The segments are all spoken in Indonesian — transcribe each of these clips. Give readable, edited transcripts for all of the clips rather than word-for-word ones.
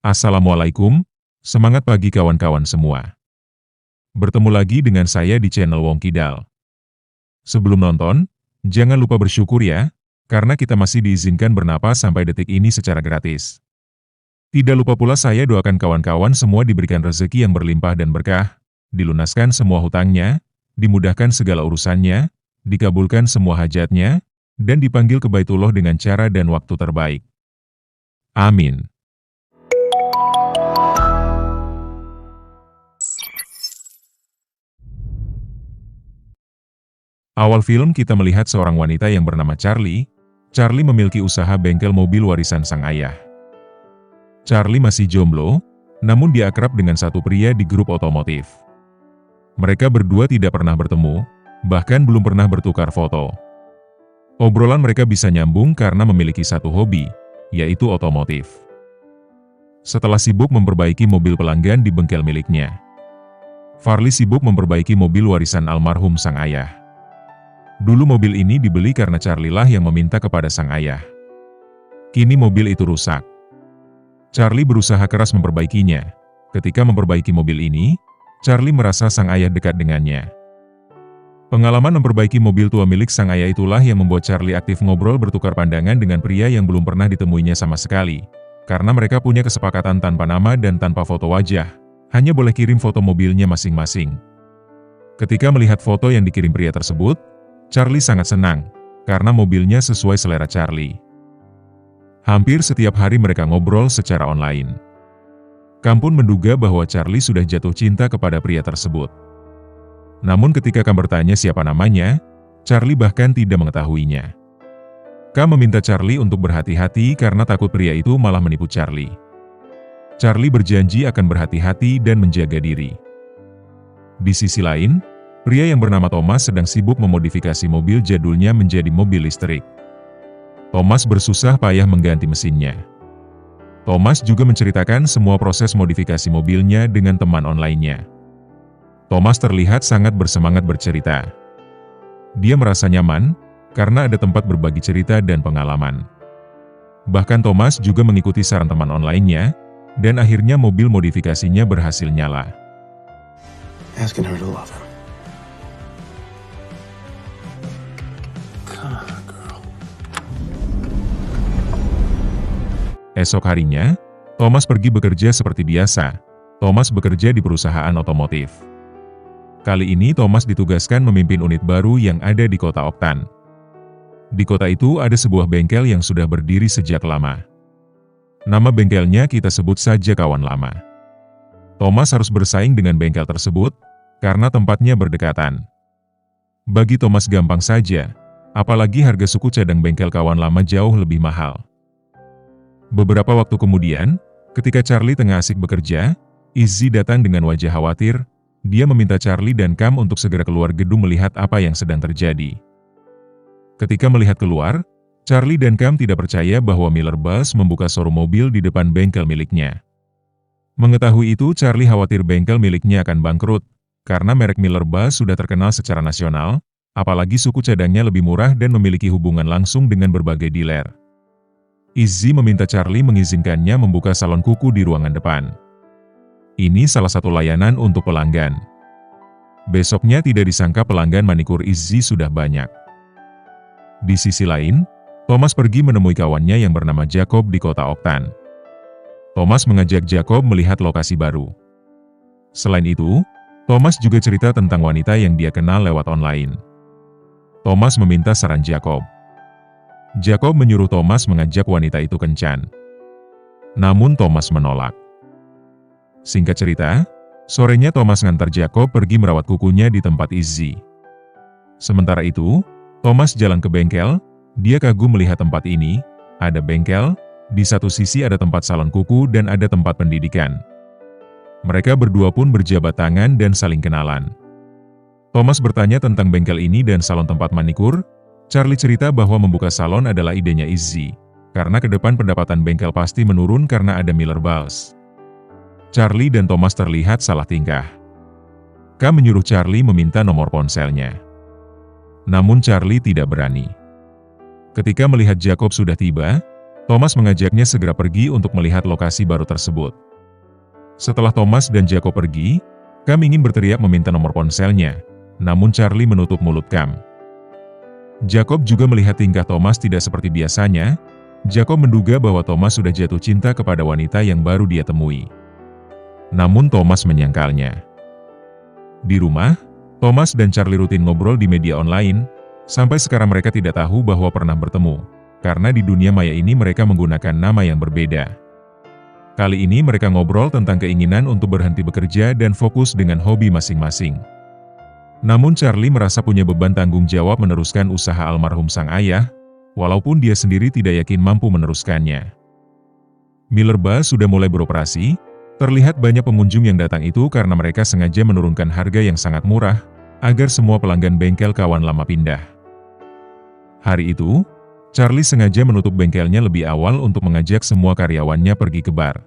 Assalamualaikum, semangat pagi kawan-kawan semua. Bertemu lagi dengan saya di channel Wong Kidal. Sebelum nonton, jangan lupa bersyukur ya, karena kita masih diizinkan bernapas sampai detik ini secara gratis. Tidak lupa pula saya doakan kawan-kawan semua diberikan rezeki yang berlimpah dan berkah, dilunaskan semua hutangnya, dimudahkan segala urusannya, dikabulkan semua hajatnya, dan dipanggil ke Baitullah dengan cara dan waktu terbaik. Amin. Awal film kita melihat seorang wanita yang bernama Charlie. Charlie memiliki usaha bengkel mobil warisan sang ayah. Charlie masih jomblo, namun dia akrab dengan satu pria di grup otomotif. Mereka berdua tidak pernah bertemu, bahkan belum pernah bertukar foto. Obrolan mereka bisa nyambung karena memiliki satu hobi, yaitu otomotif. Setelah sibuk memperbaiki mobil pelanggan di bengkel miliknya, Farli sibuk memperbaiki mobil warisan almarhum sang ayah. Dulu mobil ini dibeli karena Charlie lah yang meminta kepada sang ayah. Kini mobil itu rusak. Charlie berusaha keras memperbaikinya. Ketika memperbaiki mobil ini, Charlie merasa sang ayah dekat dengannya. Pengalaman memperbaiki mobil tua milik sang ayah itulah yang membuat Charlie aktif ngobrol bertukar pandangan dengan pria yang belum pernah ditemuinya sama sekali. Karena mereka punya kesepakatan tanpa nama dan tanpa foto wajah, hanya boleh kirim foto mobilnya masing-masing. Ketika melihat foto yang dikirim pria tersebut, Charlie sangat senang, karena mobilnya sesuai selera Charlie. Hampir setiap hari mereka ngobrol secara online. Kam pun menduga bahwa Charlie sudah jatuh cinta kepada pria tersebut. Namun ketika Kam bertanya siapa namanya, Charlie bahkan tidak mengetahuinya. Kam meminta Charlie untuk berhati-hati karena takut pria itu malah menipu Charlie. Charlie berjanji akan berhati-hati dan menjaga diri. Di sisi lain, pria yang bernama Thomas sedang sibuk memodifikasi mobil jadulnya menjadi mobil listrik. Thomas bersusah payah mengganti mesinnya. Thomas juga menceritakan semua proses modifikasi mobilnya dengan teman online-nya. Thomas terlihat sangat bersemangat bercerita. Dia merasa nyaman, karena ada tempat berbagi cerita dan pengalaman. Bahkan Thomas juga mengikuti saran teman online-nya, dan akhirnya mobil modifikasinya berhasil nyala. Asking her to love him. Esok harinya, Thomas pergi bekerja seperti biasa. Thomas bekerja di perusahaan otomotif. Kali ini Thomas ditugaskan memimpin unit baru yang ada di kota Oktan. Di kota itu ada sebuah bengkel yang sudah berdiri sejak lama. Nama bengkelnya kita sebut saja Kawan Lama. Thomas harus bersaing dengan bengkel tersebut, karena tempatnya berdekatan. Bagi Thomas gampang saja, apalagi harga suku cadang bengkel Kawan Lama jauh lebih mahal. Beberapa waktu kemudian, ketika Charlie tengah asik bekerja, Izzy datang dengan wajah khawatir. Dia meminta Charlie dan Kam untuk segera keluar gedung melihat apa yang sedang terjadi. Ketika melihat keluar, Charlie dan Kam tidak percaya bahwa Miller Bus membuka showroom mobil di depan bengkel miliknya. Mengetahui itu, Charlie khawatir bengkel miliknya akan bangkrut, karena merek Miller Bus sudah terkenal secara nasional, apalagi suku cadangnya lebih murah dan memiliki hubungan langsung dengan berbagai dealer. Izzy meminta Charlie mengizinkannya membuka salon kuku di ruangan depan. Ini salah satu layanan untuk pelanggan. Besoknya tidak disangka pelanggan manikur Izzy sudah banyak. Di sisi lain, Thomas pergi menemui kawannya yang bernama Jacob di kota Oktan. Thomas mengajak Jacob melihat lokasi baru. Selain itu, Thomas juga cerita tentang wanita yang dia kenal lewat online. Thomas meminta saran Jacob. Jacob menyuruh Thomas mengajak wanita itu kencan. Namun Thomas menolak. Singkat cerita, sorenya Thomas ngantar Jacob pergi merawat kukunya di tempat Izzy. Sementara itu, Thomas jalan ke bengkel. Dia kagum melihat tempat ini. Ada bengkel, di satu sisi ada tempat salon kuku dan ada tempat pendidikan. Mereka berdua pun berjabat tangan dan saling kenalan. Thomas bertanya tentang bengkel ini dan salon tempat manikur. Charlie cerita bahwa membuka salon adalah idenya Izzy, karena ke depan pendapatan bengkel pasti menurun karena ada Miller Bus. Charlie dan Thomas terlihat salah tingkah. Kam menyuruh Charlie meminta nomor ponselnya. Namun Charlie tidak berani. Ketika melihat Jacob sudah tiba, Thomas mengajaknya segera pergi untuk melihat lokasi baru tersebut. Setelah Thomas dan Jacob pergi, Cam ingin berteriak meminta nomor ponselnya, namun Charlie menutup mulut Cam. Jacob juga melihat tingkah Thomas tidak seperti biasanya. Jacob menduga bahwa Thomas sudah jatuh cinta kepada wanita yang baru dia temui. Namun Thomas menyangkalnya. Di rumah, Thomas dan Charlie rutin ngobrol di media online, sampai sekarang mereka tidak tahu bahwa pernah bertemu. Karena di dunia maya ini mereka menggunakan nama yang berbeda. Kali ini mereka ngobrol tentang keinginan untuk berhenti bekerja dan fokus dengan hobi masing-masing. Namun Charlie merasa punya beban tanggung jawab meneruskan usaha almarhum sang ayah, walaupun dia sendiri tidak yakin mampu meneruskannya. Miller Bar sudah mulai beroperasi, terlihat banyak pengunjung yang datang itu karena mereka sengaja menurunkan harga yang sangat murah, agar semua pelanggan bengkel kawan lama pindah. Hari itu, Charlie sengaja menutup bengkelnya lebih awal untuk mengajak semua karyawannya pergi ke bar.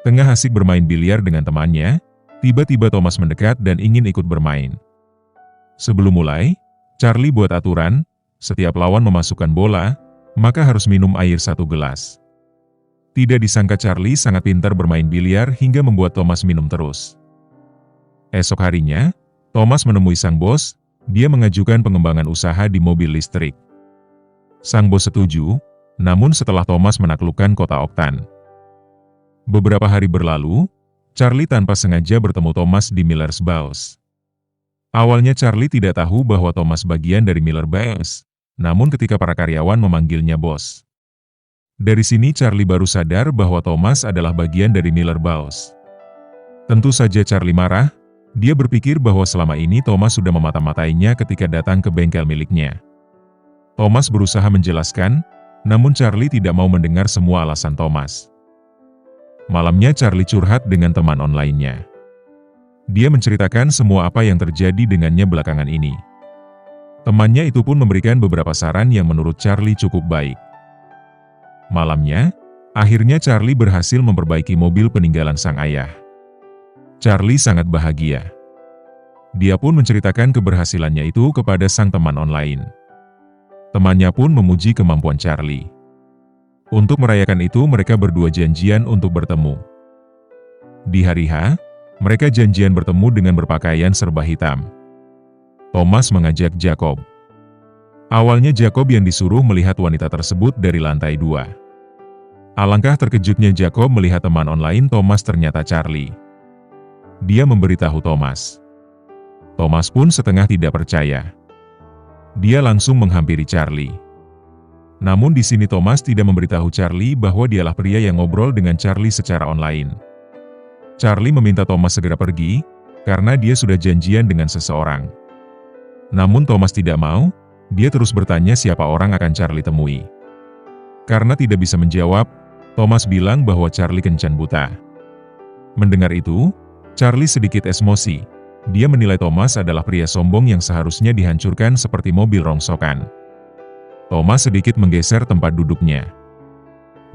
Tengah asik bermain biliar dengan temannya, tiba-tiba Thomas mendekat dan ingin ikut bermain. Sebelum mulai, Charlie buat aturan, setiap lawan memasukkan bola, maka harus minum air 1 gelas. Tidak disangka Charlie sangat pintar bermain biliar hingga membuat Thomas minum terus. Esok harinya, Thomas menemui sang bos, dia mengajukan pengembangan usaha di mobil listrik. Sang bos setuju, namun setelah Thomas menaklukkan kota Oktan. Beberapa hari berlalu, Charlie tanpa sengaja bertemu Thomas di Miller's Bus. Awalnya Charlie tidak tahu bahwa Thomas bagian dari Miller Bus, namun ketika para karyawan memanggilnya bos. Dari sini Charlie baru sadar bahwa Thomas adalah bagian dari Miller Bus. Tentu saja Charlie marah, dia berpikir bahwa selama ini Thomas sudah memata-matainya ketika datang ke bengkel miliknya. Thomas berusaha menjelaskan, namun Charlie tidak mau mendengar semua alasan Thomas. Malamnya Charlie curhat dengan teman online-nya. Dia menceritakan semua apa yang terjadi dengannya belakangan ini. Temannya itu pun memberikan beberapa saran yang menurut Charlie cukup baik. Malamnya, akhirnya Charlie berhasil memperbaiki mobil peninggalan sang ayah. Charlie sangat bahagia. Dia pun menceritakan keberhasilannya itu kepada sang teman online. Temannya pun memuji kemampuan Charlie. Untuk merayakan itu mereka berdua janjian untuk bertemu. Di hari H, mereka janjian bertemu dengan berpakaian serba hitam. Thomas mengajak Jacob. Awalnya Jacob yang disuruh melihat wanita tersebut dari lantai 2. Alangkah terkejutnya Jacob melihat teman online Thomas ternyata Charlie. Dia memberitahu Thomas. Thomas pun setengah tidak percaya. Dia langsung menghampiri Charlie. Namun di sini Thomas tidak memberitahu Charlie bahwa dialah pria yang ngobrol dengan Charlie secara online. Charlie meminta Thomas segera pergi, karena dia sudah janjian dengan seseorang. Namun Thomas tidak mau, dia terus bertanya siapa orang akan Charlie temui. Karena tidak bisa menjawab, Thomas bilang bahwa Charlie kencan buta. Mendengar itu, Charlie sedikit emosi. Dia menilai Thomas adalah pria sombong yang seharusnya dihancurkan seperti mobil rongsokan. Thomas sedikit menggeser tempat duduknya.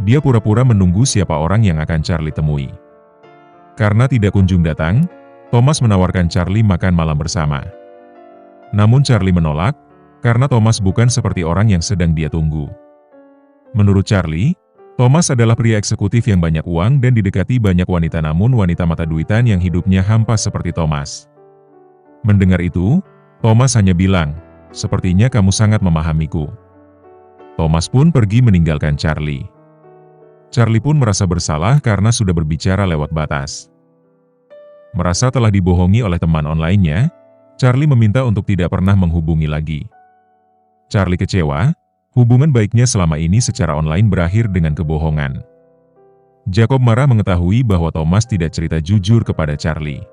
Dia pura-pura menunggu siapa orang yang akan Charlie temui. Karena tidak kunjung datang, Thomas menawarkan Charlie makan malam bersama. Namun Charlie menolak, karena Thomas bukan seperti orang yang sedang dia tunggu. Menurut Charlie, Thomas adalah pria eksekutif yang banyak uang dan didekati banyak wanita, namun wanita mata duitan yang hidupnya hampa seperti Thomas. Mendengar itu, Thomas hanya bilang, "Sepertinya kamu sangat memahamiku." Thomas pun pergi meninggalkan Charlie. Charlie pun merasa bersalah karena sudah berbicara lewat batas. Merasa telah dibohongi oleh teman online-nya, Charlie meminta untuk tidak pernah menghubungi lagi. Charlie kecewa, hubungan baiknya selama ini secara online berakhir dengan kebohongan. Jacob marah mengetahui bahwa Thomas tidak cerita jujur kepada Charlie.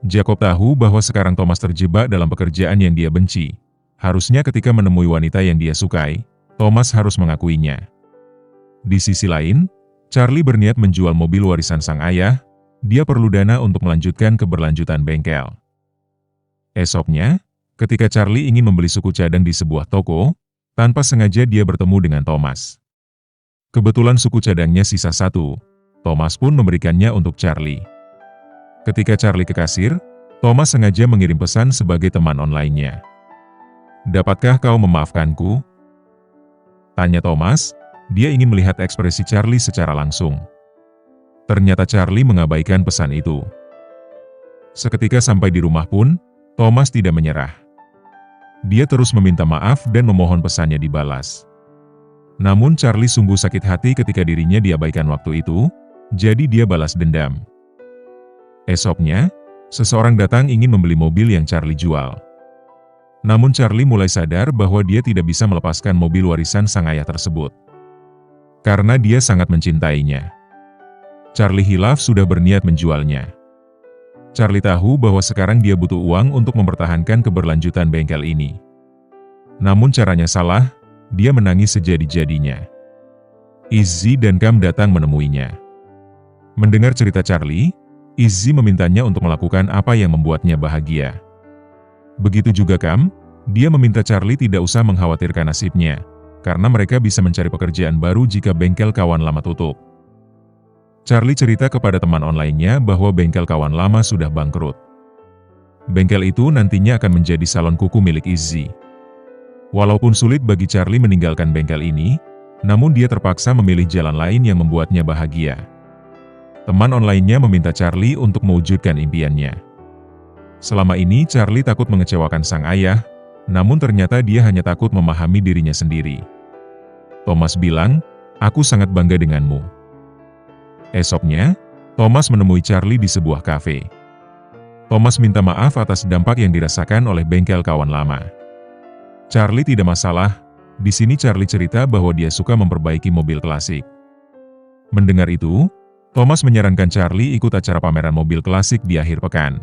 Jacob tahu bahwa sekarang Thomas terjebak dalam pekerjaan yang dia benci. Harusnya ketika menemui wanita yang dia sukai, Thomas harus mengakuinya. Di sisi lain, Charlie berniat menjual mobil warisan sang ayah. Dia perlu dana untuk melanjutkan keberlanjutan bengkel. Esoknya, ketika Charlie ingin membeli suku cadang di sebuah toko, tanpa sengaja dia bertemu dengan Thomas. Kebetulan suku cadangnya sisa 1, Thomas pun memberikannya untuk Charlie. Ketika Charlie ke kasir, Thomas sengaja mengirim pesan sebagai teman online-nya. "Dapatkah kau memaafkanku?" tanya Thomas. Dia ingin melihat ekspresi Charlie secara langsung. Ternyata Charlie mengabaikan pesan itu. Seketika sampai di rumah pun, Thomas tidak menyerah. Dia terus meminta maaf dan memohon pesannya dibalas. Namun Charlie sungguh sakit hati ketika dirinya diabaikan waktu itu, jadi dia balas dendam. Esoknya, seseorang datang ingin membeli mobil yang Charlie jual. Namun Charlie mulai sadar bahwa dia tidak bisa melepaskan mobil warisan sang ayah tersebut. Karena dia sangat mencintainya. Charlie hilaf sudah berniat menjualnya. Charlie tahu bahwa sekarang dia butuh uang untuk mempertahankan keberlanjutan bengkel ini. Namun caranya salah, dia menangis sejadi-jadinya. Izzy dan Cam datang menemuinya. Mendengar cerita Charlie, Izzy memintanya untuk melakukan apa yang membuatnya bahagia. Begitu juga Cam, dia meminta Charlie tidak usah mengkhawatirkan nasibnya, karena mereka bisa mencari pekerjaan baru jika bengkel kawan lama tutup. Charlie cerita kepada teman online-nya bahwa bengkel kawan lama sudah bangkrut. Bengkel itu nantinya akan menjadi salon kuku milik Izzy. Walaupun sulit bagi Charlie meninggalkan bengkel ini, namun dia terpaksa memilih jalan lain yang membuatnya bahagia. Teman online-nya meminta Charlie untuk mewujudkan impiannya. Selama ini Charlie takut mengecewakan sang ayah, namun ternyata dia hanya takut memahami dirinya sendiri. Thomas bilang, "Aku sangat bangga denganmu." Esoknya, Thomas menemui Charlie di sebuah kafe. Thomas minta maaf atas dampak yang dirasakan oleh bengkel kawan lama. Charlie tidak masalah, di sini Charlie cerita bahwa dia suka memperbaiki mobil klasik. Mendengar itu, Thomas menyarankan Charlie ikut acara pameran mobil klasik di akhir pekan.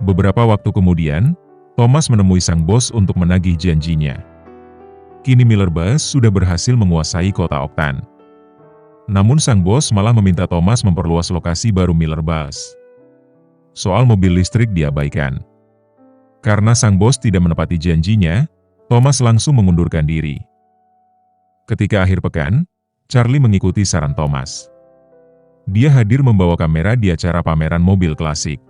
Beberapa waktu kemudian, Thomas menemui sang bos untuk menagih janjinya. Kini Miller Bus sudah berhasil menguasai kota Oktan. Namun sang bos malah meminta Thomas memperluas lokasi baru Miller Bus. Soal mobil listrik diabaikan. Karena sang bos tidak menepati janjinya, Thomas langsung mengundurkan diri. Ketika akhir pekan, Charlie mengikuti saran Thomas. Dia hadir membawa kamera di acara pameran mobil klasik.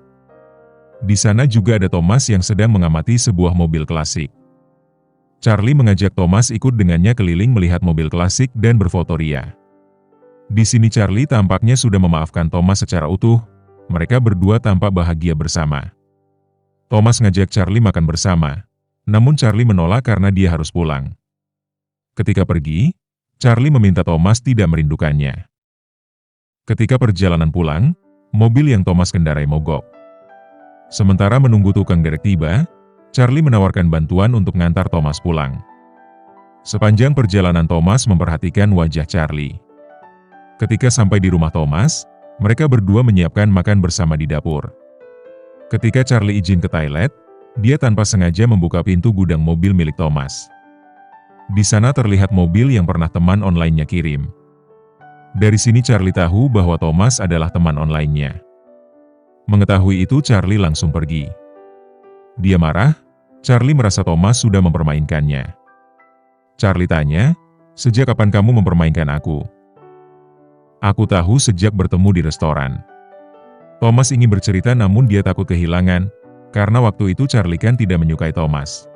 Di sana juga ada Thomas yang sedang mengamati sebuah mobil klasik. Charlie mengajak Thomas ikut dengannya keliling melihat mobil klasik dan berfoto ria. Di sini Charlie tampaknya sudah memaafkan Thomas secara utuh, mereka berdua tampak bahagia bersama. Thomas ngajak Charlie makan bersama, namun Charlie menolak karena dia harus pulang. Ketika pergi, Charlie meminta Thomas tidak merindukannya. Ketika perjalanan pulang, mobil yang Thomas kendarai mogok. Sementara menunggu tukang derek tiba, Charlie menawarkan bantuan untuk mengantar Thomas pulang. Sepanjang perjalanan Thomas memperhatikan wajah Charlie. Ketika sampai di rumah Thomas, mereka berdua menyiapkan makan bersama di dapur. Ketika Charlie izin ke toilet, dia tanpa sengaja membuka pintu gudang mobil milik Thomas. Di sana terlihat mobil yang pernah teman online-nya kirim. Dari sini Charlie tahu bahwa Thomas adalah teman online-nya. Mengetahui itu Charlie langsung pergi. Dia marah, Charlie merasa Thomas sudah mempermainkannya. Charlie tanya, "Sejak kapan kamu mempermainkan aku?" "Aku tahu sejak bertemu di restoran." Thomas ingin bercerita namun dia takut kehilangan, karena waktu itu Charlie kan tidak menyukai Thomas.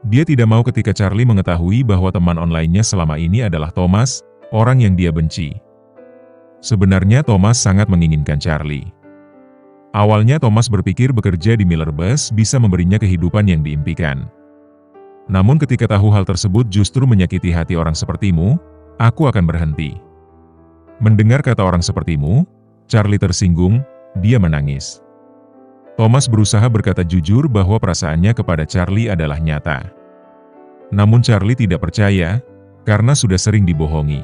Dia tidak mau ketika Charlie mengetahui bahwa teman online-nya selama ini adalah Thomas, orang yang dia benci. Sebenarnya Thomas sangat menginginkan Charlie. Awalnya Thomas berpikir bekerja di Miller Bus bisa memberinya kehidupan yang diimpikan. Namun ketika tahu hal tersebut justru menyakiti hati orang sepertimu, aku akan berhenti. Mendengar kata orang sepertimu, Charlie tersinggung, dia menangis. Thomas berusaha berkata jujur bahwa perasaannya kepada Charlie adalah nyata. Namun Charlie tidak percaya, karena sudah sering dibohongi.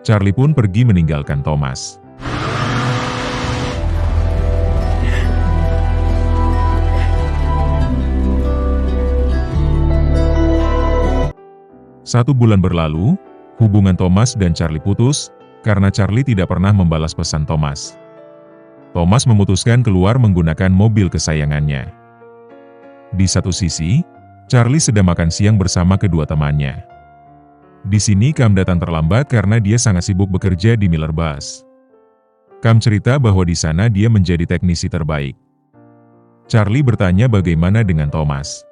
Charlie pun pergi meninggalkan Thomas. Satu bulan berlalu, hubungan Thomas dan Charlie putus, karena Charlie tidak pernah membalas pesan Thomas. Thomas memutuskan keluar menggunakan mobil kesayangannya. Di satu sisi, Charlie sedang makan siang bersama kedua temannya. Di sini Cam datang terlambat karena dia sangat sibuk bekerja di Miller Bus. Cam cerita bahwa di sana dia menjadi teknisi terbaik. Charlie bertanya bagaimana dengan Thomas.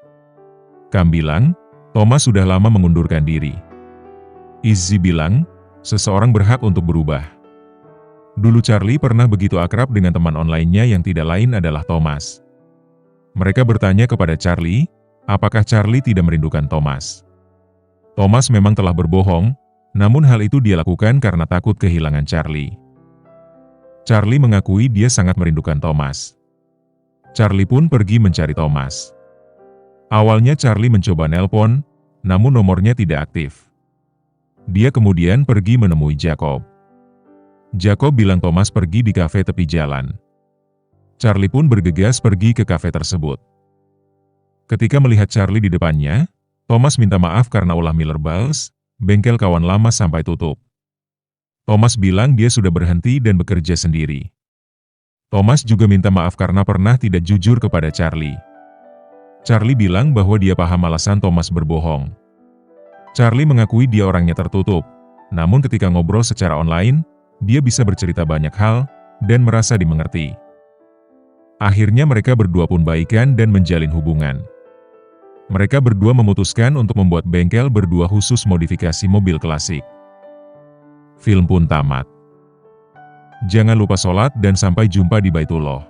Cam bilang, Thomas sudah lama mengundurkan diri. Izzy bilang, seseorang berhak untuk berubah. Dulu Charlie pernah begitu akrab dengan teman online-nya yang tidak lain adalah Thomas. Mereka bertanya kepada Charlie, apakah Charlie tidak merindukan Thomas. Thomas memang telah berbohong, namun hal itu dia lakukan karena takut kehilangan Charlie. Charlie mengakui dia sangat merindukan Thomas. Charlie pun pergi mencari Thomas. Awalnya Charlie mencoba nelpon, namun nomornya tidak aktif. Dia kemudian pergi menemui Jacob. Jacob bilang Thomas pergi di kafe tepi jalan. Charlie pun bergegas pergi ke kafe tersebut. Ketika melihat Charlie di depannya, Thomas minta maaf karena ulah Miller Bals, bengkel kawan lama sampai tutup. Thomas bilang dia sudah berhenti dan bekerja sendiri. Thomas juga minta maaf karena pernah tidak jujur kepada Charlie. Charlie bilang bahwa dia paham alasan Thomas berbohong. Charlie mengakui dia orangnya tertutup, namun ketika ngobrol secara online, dia bisa bercerita banyak hal dan merasa dimengerti. Akhirnya mereka berdua pun baikan dan menjalin hubungan. Mereka berdua memutuskan untuk membuat bengkel berdua khusus modifikasi mobil klasik. Film pun tamat. Jangan lupa sholat dan sampai jumpa di Baitullah.